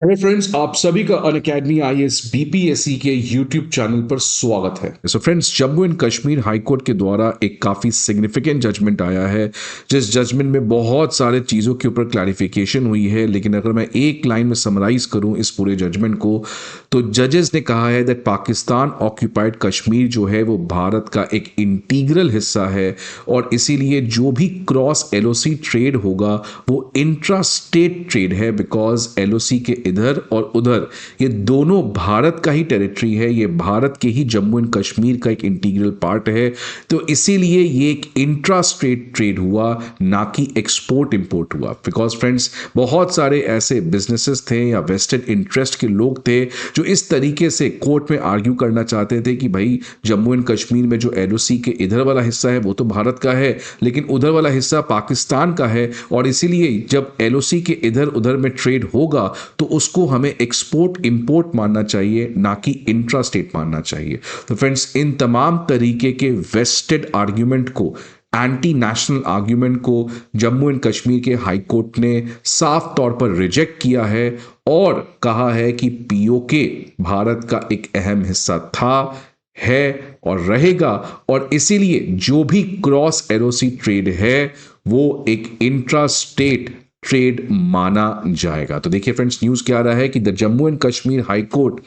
Hello friends, आप सभी का अनअकैडमी आईएएस बीपीएससी के यूट्यूब चैनल पर स्वागत है। So friends, Jammu and Kashmir high court के द्वारा एक काफ़ी सिग्निफिकेंट जजमेंट आया है, जिस जजमेंट में बहुत सारे चीज़ों के ऊपर क्लैरिफिकेशन हुई है। लेकिन अगर मैं एक लाइन में समराइज करूं इस पूरे जजमेंट को, तो जजेस ने कहा है दैट पाकिस्तान ऑक्यूपाइड कश्मीर जो है वो भारत का एक इंटीग्रल हिस्सा है, और इसीलिए जो भी क्रॉस एलओसी ट्रेड होगा वो इंट्रा स्टेट ट्रेड है, बिकॉज एलओसी के इधर और उधर ये दोनों भारत का ही टेरिटरी है, ये भारत के ही जम्मू एंड कश्मीर का एक इंटीग्रल पार्ट है। तो इसीलिए ये एक इंट्रा स्टेट ट्रेड हुआ, ना कि एक्सपोर्ट इंपोर्ट हुआ। बिकॉज फ्रेंड्स, बहुत सारे ऐसे बिजनेसेस थे या वेस्टेड इंटरेस्ट के लोग थे जो इस तरीके से कोर्ट में आर्ग्यू करना चाहते थे कि भाई जम्मू एंड कश्मीर में जो एलओसी के इधर वाला हिस्सा है वो तो भारत का है, लेकिन उधर वाला हिस्सा पाकिस्तान का है, और इसीलिए जब एलओसी के इधर उधर में ट्रेड होगा तो उसको हमें एक्सपोर्ट इंपोर्ट मानना चाहिए, ना कि इंट्रा स्टेट मानना चाहिए। तो फ्रेंड्स, इन तमाम तरीके के वेस्टेड आर्ग्यूमेंट को, एंटी नेशनल आर्ग्यूमेंट को जम्मू एंड कश्मीर के हाई कोर्ट ने साफ तौर पर रिजेक्ट किया है और कहा है कि पीओके भारत का एक अहम हिस्सा था, है और रहेगा, और इसीलिए जो भी क्रॉस एलओसी ट्रेड है वो एक इंट्रा स्टेट ट्रेड माना जाएगा। तो देखिए फ्रेंड्स, न्यूज क्या आ रहा है कि the Jammu and Kashmir high court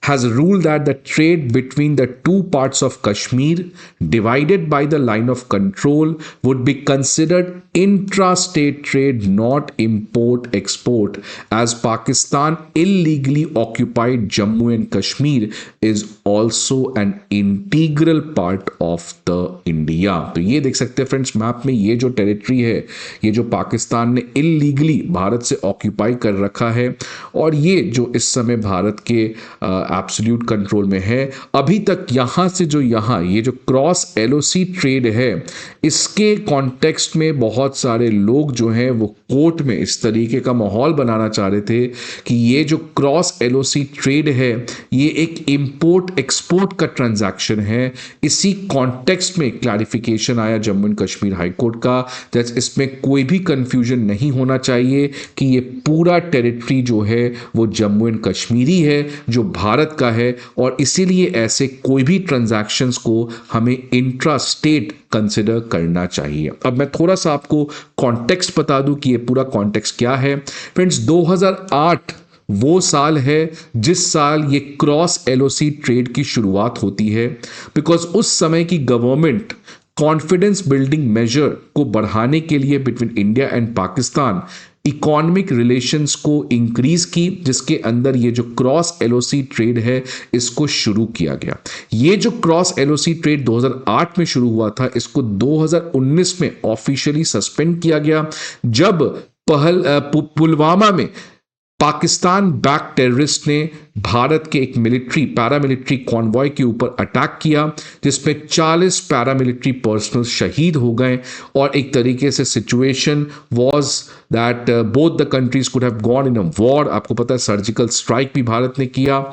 has ruled that the trade between the two parts of Kashmir, divided by the line of control, would be considered intra-state trade, not import-export, as Pakistan illegally occupied Jammu and Kashmir is also an integral part of the India। तो ये देख सकते हैं friends map में, ये जो territory है, ये जो पाकिस्तान ने इलीगली भारत से ऑक्यूपाई कर रखा है, और ये जो इस समय भारत के एब्सोल्यूट कंट्रोल में है। अभी तक यहां से जो यहां ये जो क्रॉस एलओसी ट्रेड है, इसके कॉन्टेक्स्ट में बहुत सारे लोग जो हैं वो कोर्ट में इस तरीके का माहौल बनाना चाह रहे थे कि ये जो क्रॉस एलओसी ट्रेड है ये एक इंपोर्ट एक्सपोर्ट का ट्रांजैक्शन है। इसी कॉन्टेक्स्ट में क्लैरिफिकेशन आया Jammu and Kashmir high court का, जैसे इसमें कोई भी कंफ्यूजन नहीं होना चाहिए कि ये पूरा टेरिटरी जो है वो जम्मू एंड कश्मीरी है, जो भारत का है, और इसीलिए ऐसे कोई भी ट्रांजैक्शंस को हमें इंट्रा स्टेट कंसिडर करना चाहिए। अब मैं थोड़ा सा आपको कॉन्टेक्स्ट बता दूं कि ये पूरा कॉन्टेक्स्ट क्या है। फ्रेंड्स, 2008 वो साल है जिस साल ये क्रॉस एलओसी ट्रेड की शुरुआत होती है, बिकॉज उस समय की गवर्नमेंट कॉन्फिडेंस बिल्डिंग मेजर को बढ़ाने के लिए between India and Pakistan economic relations को इंक्रीज की, जिसके अंदर ये जो क्रॉस एलओसी ट्रेड है इसको शुरू किया गया। ये जो क्रॉस एलओसी ट्रेड 2008 में शुरू हुआ था, इसको 2019 में ऑफिशियली सस्पेंड किया गया, जब पुलवामा में पाकिस्तान बैक टेररिस्ट ने भारत के एक पैरामिलिट्री कॉन्वॉय के ऊपर अटैक किया, जिसमें 40 पैरामिलिट्री पर्सनल शहीद हो गए, और एक तरीके से situation was that both the countries could have gone in a war. आपको पता है सर्जिकल स्ट्राइक भी भारत ने किया,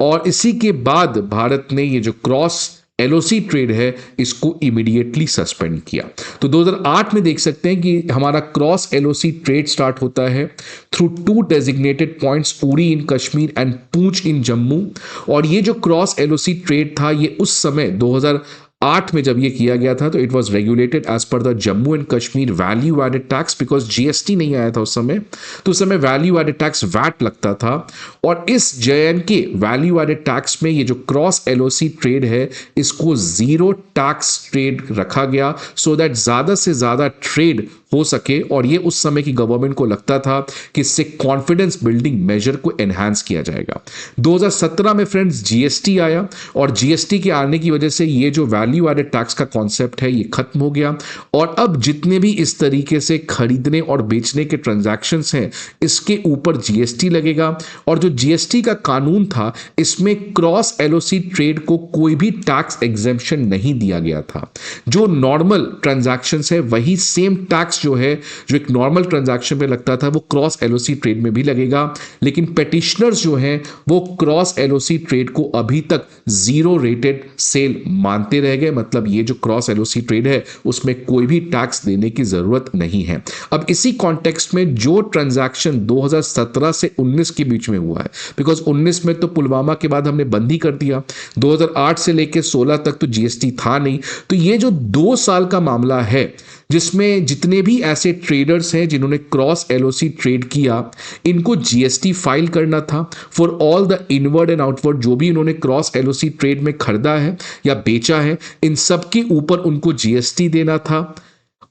और इसी के बाद भारत ने ये जो क्रॉस एलओसी ट्रेड है इसको इमीडिएटली सस्पेंड किया। तो 2008 में देख सकते हैं कि हमारा क्रॉस एलओसी ट्रेड स्टार्ट होता है through 2 designated points, Uri in Kashmir and पूंछ इन जम्मू। और ये जो क्रॉस एलओसी ट्रेड था ये उस समय 2008 में जब ये किया गया था तो it was regulated as per the Jammu and Kashmir value added tax, because GST नहीं आया था उस समय, तो उस समय वैल्यू एडेड टैक्स वैट लगता था। और इस जेएनके वैल्यू एडेड टैक्स में ये जो क्रॉस एलओसी ट्रेड है इसको जीरो टैक्स ट्रेड रखा गया, सो दैट ज्यादा से ज्यादा ट्रेड हो सके। और ये उस समय की गवर्नमेंट को लगता था कि इससे कॉन्फिडेंस बिल्डिंग मेजर को एनहांस किया जाएगा। 2017 में फ्रेंड्स जीएसटी आया, और जीएसटी के आने की वजह से ये जो वैल्यू एडेड टैक्स का कॉन्सेप्ट है ये खत्म हो गया, और अब जितने भी इस तरीके से खरीदने और बेचने के ट्रांजैक्शंस हैं इसके ऊपर जीएसटी लगेगा। और जो जीएसटी का कानून था इसमें क्रॉस एलओसी ट्रेड को कोई भी टैक्स एग्जेम्पशन नहीं दिया गया था। जो नॉर्मल ट्रांजैक्शंस है वही सेम टैक्स जो है, जो एक नॉर्मल ट्रांजैक्शन पे लगता था, वो क्रॉस एलओसी ट्रेड में भी लगेगा। लेकिन पेटिशनर्स जो हैं वो क्रॉस एलओसी ट्रेड को अभी तक जीरो रेटेड सेल मानते रह गए। मतलब ये जो क्रॉस एलओसी ट्रेड है उसमें कोई भी टैक्स देने की जरूरत नहीं है। अब इसी कॉन्टेक्स्ट में जो ट्रांजैक्शन 2017 से 19 के बीच में हुआ है, बिकॉज 19 में तो पुलवामा के बाद हमने बंद ही कर दिया, 2008 से लेकर 16 तक तो जीएसटी था नहीं, तो ये जो 2 साल का मामला है जिसमें जितने भी ऐसे ट्रेडर्स हैं जिन्होंने क्रॉस एलओसी ट्रेड किया, इनको जीएसटी फाइल करना था for all the inward and outward जो भी उन्होंने क्रॉस एलओसी ट्रेड में खरीदा है या बेचा है, इन सब के ऊपर उनको जीएसटी देना था।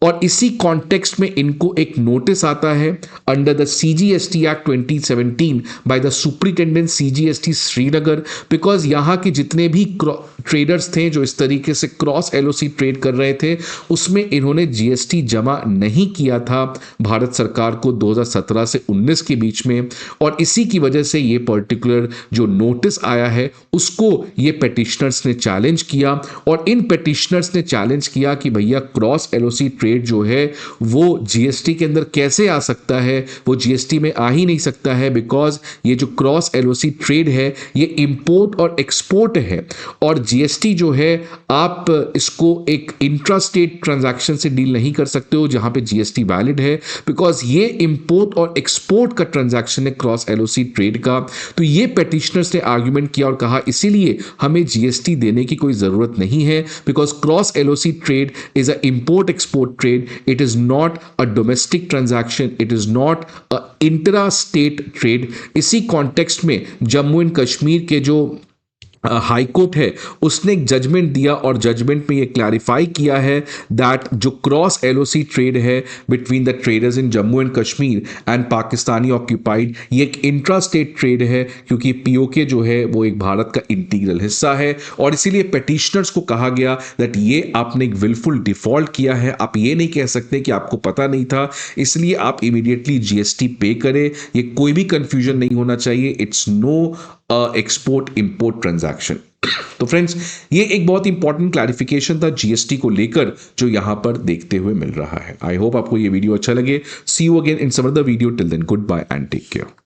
और इसी कॉन्टेक्स्ट में इनको एक नोटिस आता है under the CGST act 2017 by the superintendent CGST Srinagar, because यहाँ के जितने भी ट्रेडर्स थे जो इस तरीके से क्रॉस एलओसी ट्रेड कर रहे थे उसमें इन्होंने जीएसटी जमा नहीं किया था भारत सरकार को 2017 से 19 के बीच में, और इसी की वजह से ये पर्टिकुलर जो नोटिस आया है उसको ये पेटिशनर्स ने चैलेंज किया। और इन पेटिशनर्स ने चैलेंज किया कि भैया क्रॉस एलओसी ट्रेड जो है वो जीएसटी के अंदर कैसे आ सकता है, वो जीएसटी में आ ही नहीं सकता है, बिकॉज ये जो क्रॉस एलओसी ट्रेड है ये इंपोर्ट और एक्सपोर्ट है, और जीएसटी जो है आप इसको एक इंट्रा स्टेट ट्रांजैक्शन से डील नहीं कर सकते हो जहां पे जीएसटी वैलिड है, बिकॉज ये इंपोर्ट और एक्सपोर्ट का ट्रांजैक्शन है क्रॉस एलओसी ट्रेड का। तो ये पेटिशनर्स ने आर्ग्यूमेंट किया और कहा इसीलिए हमें जीएसटी देने की कोई जरूरत नहीं है, because cross LOC trade is a import export trade, it is not a domestic transaction, it is not a intra-state trade। इसी कॉन्टेक्स्ट में जम्मू एंड कश्मीर के जो हाई कोर्ट है उसने एक जजमेंट दिया और जजमेंट में ये क्लैरिफाई किया है दैट जो क्रॉस एलओसी ट्रेड है between the traders in Jammu and Kashmir and Pakistani occupied, ये एक इंट्रा स्टेट ट्रेड है, क्योंकि पीओके जो है वो एक भारत का इंटीग्रल हिस्सा है। और इसीलिए पेटिशनर्स को कहा गया दैट ये आपने एक विलफुल डिफॉल्ट किया है, आप ये नहीं कह सकते कि आपको पता नहीं था, इसलिए आप इमीडिएटली जीएसटी पे करें, ये कोई भी कंफ्यूजन नहीं होना चाहिए, it's no export import transaction. तो फ्रेंड्स ये एक बहुत इंपॉर्टेंट क्लैरिफिकेशन था जीएसटी को लेकर जो यहां पर देखते हुए मिल रहा है। आई होप आपको ये वीडियो अच्छा लगे। See you again in some other video, till then goodbye and take care.